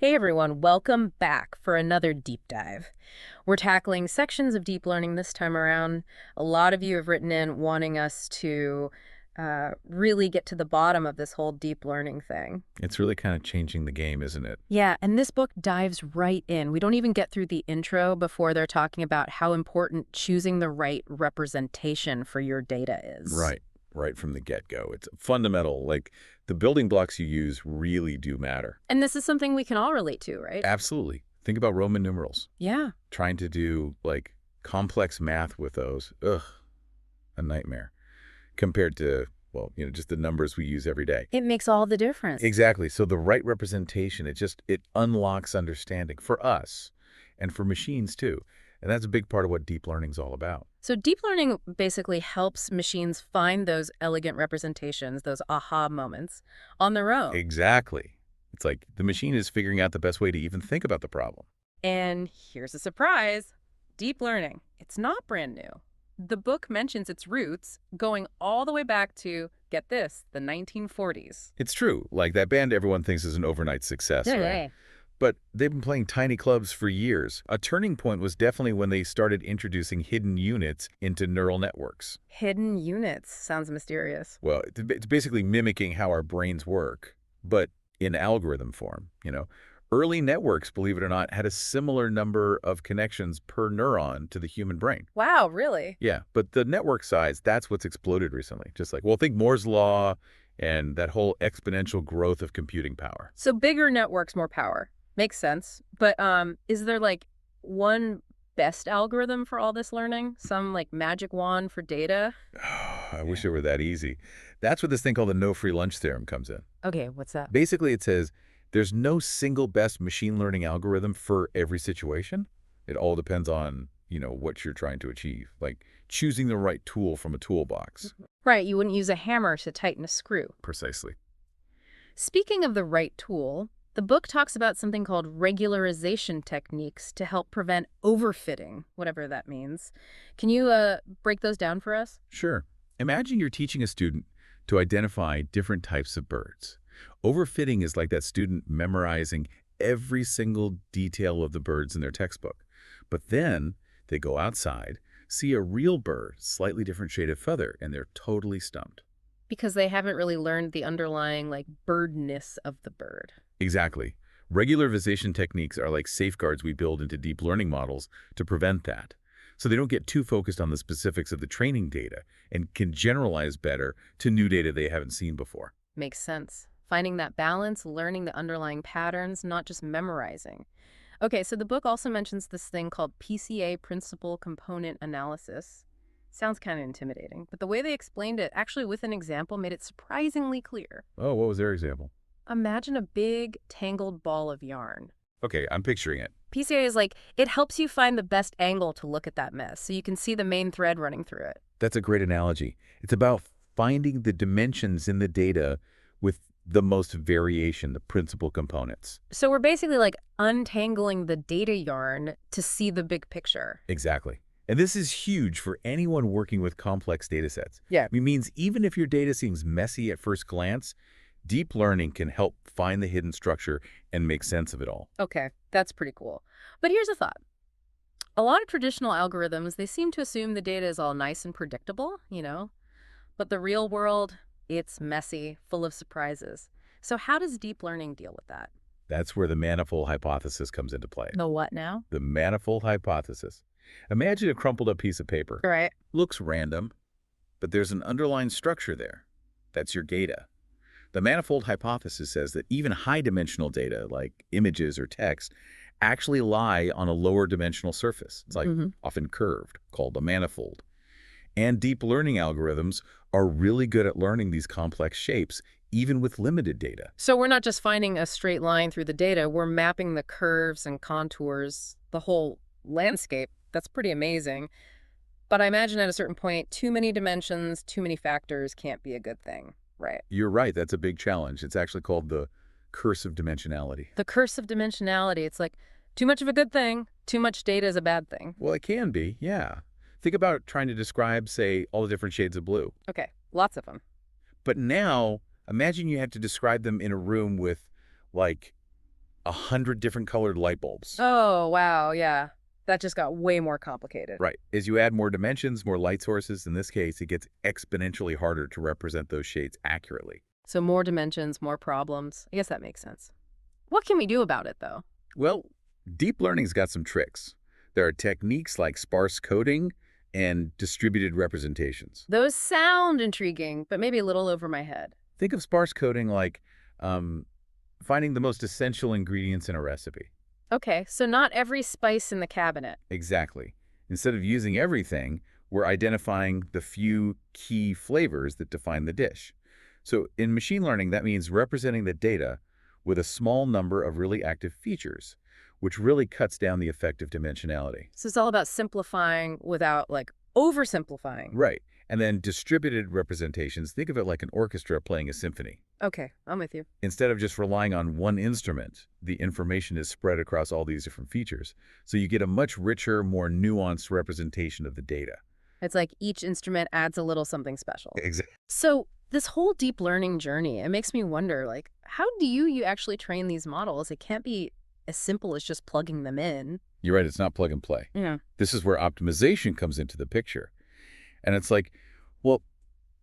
Hey everyone, welcome back for another deep dive. We're tackling sections of deep learning this time around. A lot of you have written in wanting us to really get to the bottom of this whole deep learning thing. It's really kind of changing the game, isn't it? Yeah, and this book dives right in. We don't even get through the intro before they're talking about how important choosing the right representation for your data is. Right from the get-go. It's fundamental. Like, the building blocks you use really do matter. And this is something we can all relate to, right? Absolutely. Think about Roman numerals. Yeah. Trying to do, like, complex math with those. Ugh, a nightmare. Compared to, well, just the numbers we use every day. It makes all the difference. Exactly. So the right representation, it unlocks understanding for us and for machines, too. And that's a big part of what deep learning is all about. So deep learning basically helps machines find those elegant representations, those aha moments, on their own. Exactly. It's like the machine is figuring out the best way to even think about the problem. And here's a surprise. Deep learning, it's not brand new. The book mentions its roots going all the way back to, get this, the 1940s. It's true. Like that band everyone thinks is an overnight success, Yeah, right? yeah. But they've been playing tiny clubs for years. A turning point was definitely when they started introducing hidden units into neural networks. Hidden units sounds mysterious. Well, it's basically mimicking how our brains work, but in algorithm form, Early networks, believe it or not, had a similar number of connections per neuron to the human brain. Wow, really? Yeah, but the network size, that's what's exploded recently. Just like, well, think Moore's law and that whole exponential growth of computing power. So bigger networks, more power. Makes sense. But is there like one best algorithm for all this learning? Some like magic wand for data? I wish it were that easy. That's where this thing called the no free lunch theorem comes in. Okay, what's that? Basically, it says there's no single best machine learning algorithm for every situation. It all depends on, what you're trying to achieve, like choosing the right tool from a toolbox. Right, you wouldn't use a hammer to tighten a screw. Precisely. Speaking of the right tool, the book talks about something called regularization techniques to help prevent overfitting, whatever that means. Can you break those down for us? Sure. Imagine you're teaching a student to identify different types of birds. Overfitting is like that student memorizing every single detail of the birds in their textbook. But then they go outside, see a real bird, slightly different shade of feather, and they're totally stumped. Because they haven't really learned the underlying, like, birdness of the bird. Exactly. Regularization techniques are like safeguards we build into deep learning models to prevent that. So they don't get too focused on the specifics of the training data and can generalize better to new data they haven't seen before. Makes sense. Finding that balance, learning the underlying patterns, not just memorizing. Okay, so the book also mentions this thing called PCA, Principal Component Analysis. Sounds kind of intimidating, but the way they explained it, actually with an example, made it surprisingly clear. Oh, what was their example? Imagine a big, tangled ball of yarn. Okay, I'm picturing it. PCA is like, it helps you find the best angle to look at that mess, so you can see the main thread running through it. That's a great analogy. It's about finding the dimensions in the data with the most variation, the principal components. So we're basically like untangling the data yarn to see the big picture. Exactly. And this is huge for anyone working with complex data sets. Yeah. It means even if your data seems messy at first glance, deep learning can help find the hidden structure and make sense of it all. Okay, that's pretty cool. But here's a thought. A lot of traditional algorithms, they seem to assume the data is all nice and predictable, But the real world, it's messy, full of surprises. So how does deep learning deal with that? That's where the manifold hypothesis comes into play. The what now? The manifold hypothesis. Imagine a crumpled up piece of paper. Right. Looks random, but there's an underlying structure there. That's your data. The manifold hypothesis says that even high-dimensional data, like images or text, actually lie on a lower dimensional surface. It's like often curved, called a manifold. And deep learning algorithms are really good at learning these complex shapes, even with limited data. So we're not just finding a straight line through the data, we're mapping the curves and contours, the whole landscape. That's pretty amazing. But I imagine at a certain point, too many dimensions, too many factors can't be a good thing, right? You're right. That's a big challenge. It's actually called the curse of dimensionality. The curse of dimensionality. It's like too much of a good thing, too much data is a bad thing. Well, it can be, yeah. Think about trying to describe, say, all the different shades of blue. Okay, lots of them. But now, imagine you have to describe them in a room with, like, 100 different colored light bulbs. Oh, wow, yeah. That just got way more complicated. Right. As you add more dimensions, more light sources, in this case, it gets exponentially harder to represent those shades accurately. So more dimensions, more problems. I guess that makes sense. What can we do about it, though? Well, deep learning's got some tricks. There are techniques like sparse coding and distributed representations. Those sound intriguing, but maybe a little over my head. Think of sparse coding like finding the most essential ingredients in a recipe. Okay, so not every spice in the cabinet. Exactly. Instead of using everything, we're identifying the few key flavors that define the dish. So in machine learning, that means representing the data with a small number of really active features, which really cuts down the effect of dimensionality. So it's all about simplifying without, like, oversimplifying. Right. And then distributed representations, think of it like an orchestra playing a symphony. Okay, I'm with you. Instead of just relying on one instrument, the information is spread across all these different features. So you get a much richer, more nuanced representation of the data. It's like each instrument adds a little something special. Exactly. So this whole deep learning journey, it makes me wonder, like, how do you actually train these models? It can't be as simple as just plugging them in. You're right, it's not plug and play. Yeah. This is where optimization comes into the picture. And it's like, well,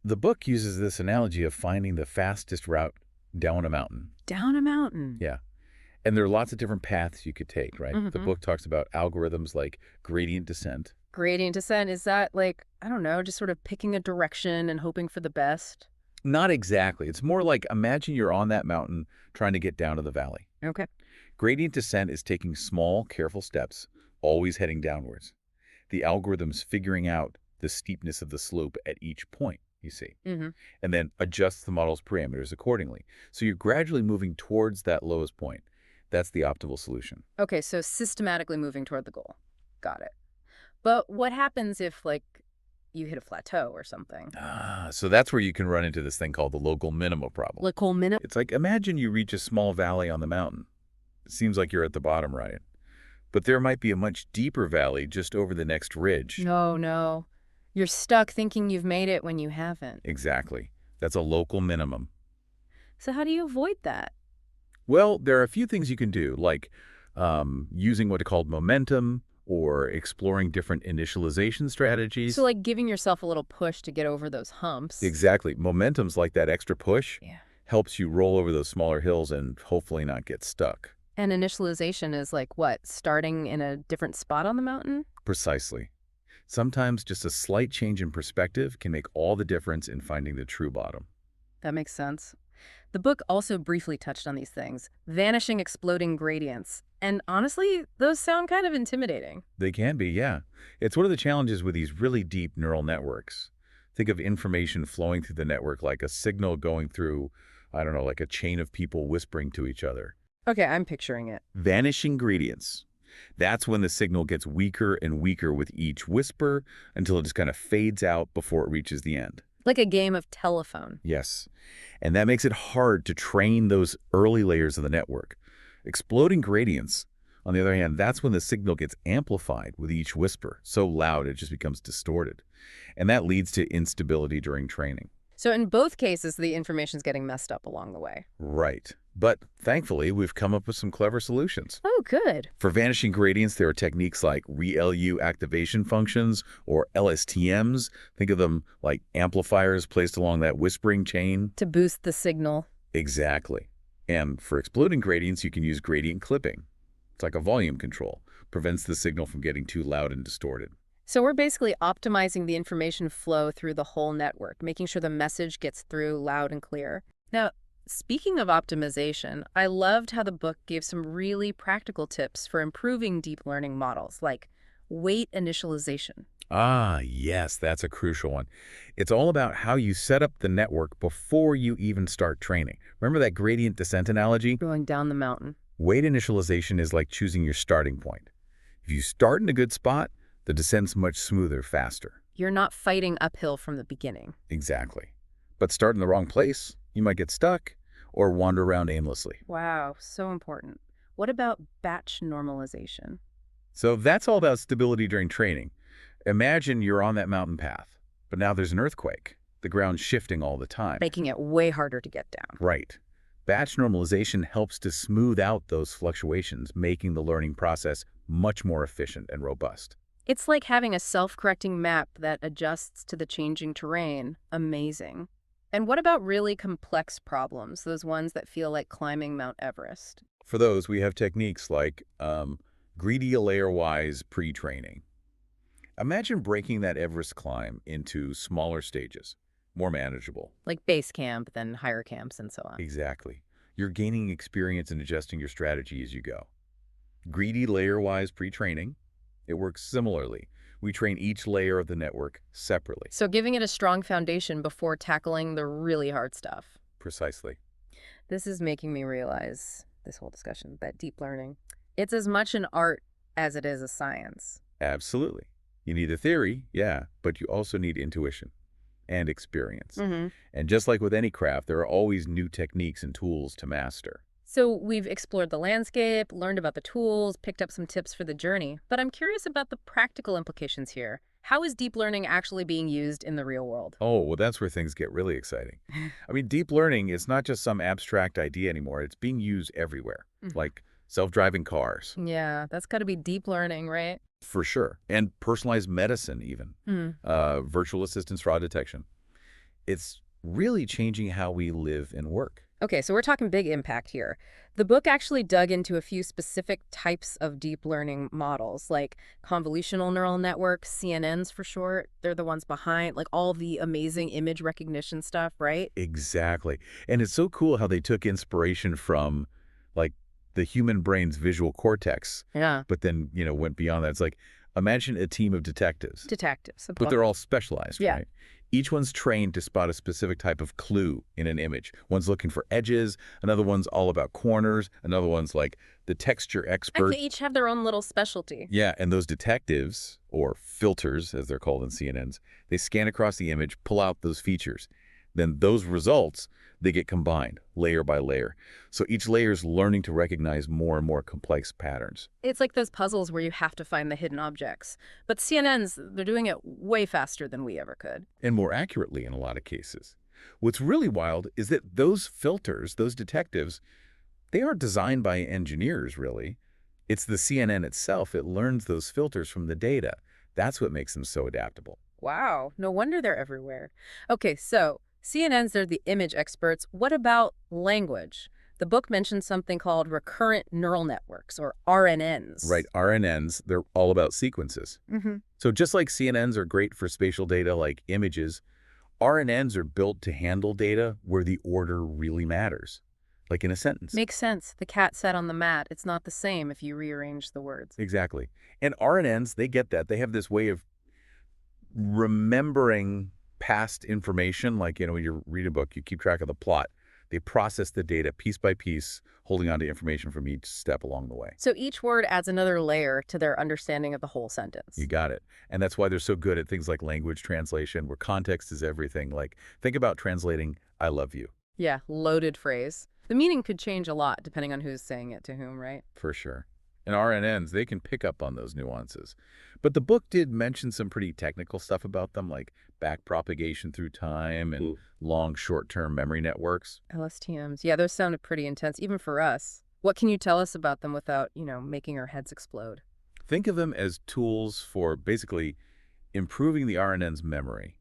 the book uses this analogy of finding the fastest route down a mountain. Down a mountain. Yeah. And there are lots of different paths you could take, right? The book talks about algorithms like gradient descent. Gradient descent, is that like, I don't know, just sort of picking a direction and hoping for the best? Not exactly. It's more like imagine you're on that mountain trying to get down to the valley. Okay. Gradient descent is taking small, careful steps, always heading downwards. The algorithm's figuring out the steepness of the slope at each point, you see, and then adjusts the model's parameters accordingly. So you're gradually moving towards that lowest point. That's the optimal solution. Okay, so systematically moving toward the goal. Got it. But what happens if, like, you hit a plateau or something? So that's where you can run into this thing called the local minima problem. Local minima? It's like, imagine you reach a small valley on the mountain. It seems like you're at the bottom, right? But there might be a much deeper valley just over the next ridge. No. You're stuck thinking you've made it when you haven't. Exactly. That's a local minimum. So how do you avoid that? Well, there are a few things you can do, like using what are called momentum or exploring different initialization strategies. So like giving yourself a little push to get over those humps. Exactly. Momentum's like that extra push. Yeah. Helps you roll over those smaller hills and hopefully not get stuck. And initialization is like what? Starting in a different spot on the mountain? Precisely. Sometimes just a slight change in perspective can make all the difference in finding the true bottom. That makes sense. The book also briefly touched on these things, vanishing exploding gradients. And honestly, those sound kind of intimidating. They can be, yeah. It's one of the challenges with these really deep neural networks. Think of information flowing through the network like a signal going through, I don't know, like a chain of people whispering to each other. Okay, I'm picturing it. Vanishing gradients. That's when the signal gets weaker and weaker with each whisper until it just kind of fades out before it reaches the end. Like a game of telephone. Yes. And that makes it hard to train those early layers of the network. Exploding gradients, on the other hand, that's when the signal gets amplified with each whisper, so loud it just becomes distorted. And that leads to instability during training. So in both cases, the information's getting messed up along the way. Right. But thankfully, we've come up with some clever solutions. Oh, good. For vanishing gradients, there are techniques like ReLU activation functions or LSTMs. Think of them like amplifiers placed along that whispering chain. To boost the signal. Exactly. And for exploding gradients, you can use gradient clipping. It's like a volume control. Prevents the signal from getting too loud and distorted. So we're basically optimizing the information flow through the whole network, making sure the message gets through loud and clear. Now, speaking of optimization, I loved how the book gave some really practical tips for improving deep learning models, like weight initialization. Ah, yes, that's a crucial one. It's all about how you set up the network before you even start training. Remember that gradient descent analogy? Going down the mountain. Weight initialization is like choosing your starting point. If you start in a good spot, the descent's much smoother, faster. You're not fighting uphill from the beginning. Exactly. But start in the wrong place, you might get stuck or wander around aimlessly. Wow, so important. What about batch normalization? So that's all about stability during training. Imagine you're on that mountain path, but now there's an earthquake. The ground's shifting all the time. Making it way harder to get down. Right. Batch normalization helps to smooth out those fluctuations, making the learning process much more efficient and robust. It's like having a self-correcting map that adjusts to the changing terrain. Amazing. And what about really complex problems, those ones that feel like climbing Mount Everest? For those, we have techniques like greedy layer-wise pre-training. Imagine breaking that Everest climb into smaller stages, more manageable. Like base camp, then higher camps, and so on. Exactly. You're gaining experience and adjusting your strategy as you go. Greedy layer-wise pre-training, it works similarly. We train each layer of the network separately. So giving it a strong foundation before tackling the really hard stuff. Precisely. This is making me realize, this whole discussion, that deep learning, it's as much an art as it is a science. Absolutely. You need the theory, yeah, but you also need intuition and experience. And just like with any craft, there are always new techniques and tools to master. So we've explored the landscape, learned about the tools, picked up some tips for the journey, but I'm curious about the practical implications here. How is deep learning actually being used in the real world? Oh, well, that's where things get really exciting. I mean, deep learning is not just some abstract idea anymore. It's being used everywhere, like self-driving cars. Yeah, that's got to be deep learning, right? For sure. And personalized medicine even. Virtual assistance fraud detection. It's really changing how we live and work. Okay, so we're talking big impact here. The book actually dug into a few specific types of deep learning models, like convolutional neural networks, CNNs for short. They're the ones behind, like all the amazing image recognition stuff, right? Exactly. And it's so cool how they took inspiration from, like, the human brain's visual cortex, Yeah. but then, went beyond that. It's like, imagine a team of detectives, Detectives. but they're all specialized, Yeah. right? Each one's trained to spot a specific type of clue in an image. One's looking for edges, another one's all about corners, another one's like the texture And expert. they each have their own little specialty. Yeah, and those detectives, or filters as they're called in CNNs, they scan across the image, pull out those features. Then those results, they get combined layer by layer. So each layer is learning to recognize more and more complex patterns. It's like those puzzles where you have to find the hidden objects. But CNNs, they're doing it way faster than we ever could. And more accurately in a lot of cases. What's really wild is that those filters, those detectives, they aren't designed by engineers, really. It's the CNN itself. It learns those filters from the data. That's what makes them so adaptable. Wow, no wonder they're everywhere. Okay, so CNNs, they're the image experts. What about language? The book mentions something called recurrent neural networks, or RNNs. Right, RNNs, they're all about sequences. So just like CNNs are great for spatial data like images, RNNs are built to handle data where the order really matters, like in a sentence. Makes sense. The cat sat on the mat. It's not the same if you rearrange the words. Exactly. And RNNs, they get that. They have this way of remembering past information. Like, when you read a book, you keep track of the plot. They process the data piece by piece, holding on to information from each step along the way. So each word adds another layer to their understanding of the whole sentence. You got it. And that's why they're so good at things like language translation, where context is everything. Like, think about translating, I love you. Yeah, loaded phrase. The meaning could change a lot depending on who's saying it to whom, right? For sure. And RNNs, they can pick up on those nuances. But the book did mention some pretty technical stuff about them, like backpropagation through time and long short-term memory networks. LSTMs. Yeah, those sounded pretty intense, even for us. What can you tell us about them without, making our heads explode? Think of them as tools for basically improving the RNN's memory.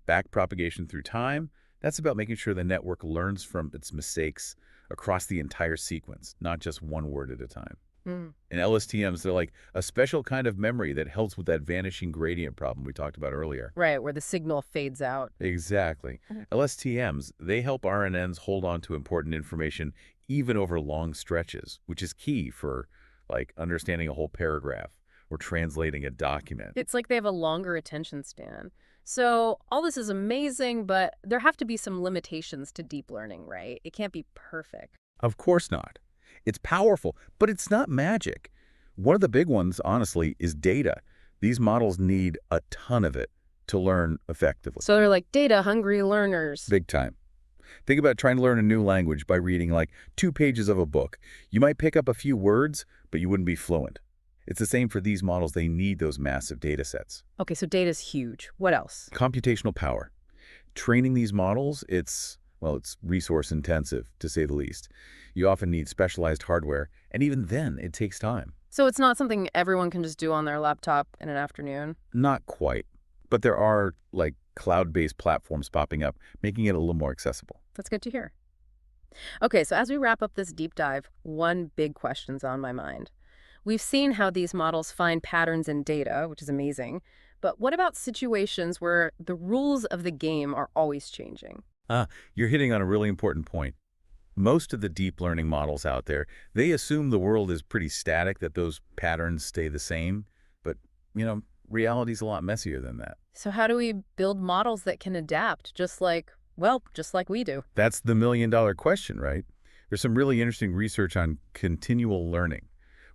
Backpropagation through time, that's about making sure the network learns from its mistakes across the entire sequence, not just one word at a time. And LSTMs, they're like a special kind of memory that helps with that vanishing gradient problem we talked about earlier. Right, where the signal fades out. Exactly. LSTMs, they help RNNs hold on to important information even over long stretches, which is key for, like, understanding a whole paragraph or translating a document. It's like they have a longer attention span. So all this is amazing, but there have to be some limitations to deep learning, right? It can't be perfect. Of course not. It's powerful, but it's not magic. One of the big ones, honestly, is data. These models need a ton of it to learn effectively. So they're like data-hungry learners. Big time. Think about trying to learn a new language by reading like 2 pages of a book. You might pick up a few words, but you wouldn't be fluent. It's the same for these models. They need those massive data sets. Okay, so data's huge. What else? Computational power. Training these models, it's Well, it's resource intensive, to say the least. You often need specialized hardware, and even then, it takes time. So it's not something everyone can just do on their laptop in an afternoon? Not quite. But there are, like, cloud-based platforms popping up, making it a little more accessible. That's good to hear. Okay, so as we wrap up this deep dive, one big question's on my mind. We've seen how these models find patterns in data, which is amazing. But what about situations where the rules of the game are always changing? You're hitting on a really important point. Most of the deep learning models out there, they assume the world is pretty static, that those patterns stay the same. But, reality's a lot messier than that. So how do we build models that can adapt just like we do? That's the million-dollar question, right? There's some really interesting research on continual learning,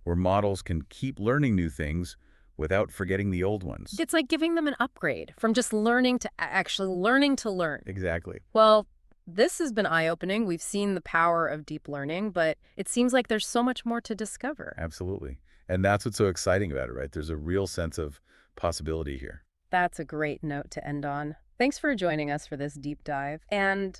where models can keep learning new things without forgetting the old ones. It's like giving them an upgrade from just learning to actually learning to learn. Exactly. Well, this has been eye-opening. We've seen the power of deep learning, but it seems like there's so much more to discover. Absolutely. And that's what's so exciting about it, right? There's a real sense of possibility here. That's a great note to end on. Thanks for joining us for this deep dive. And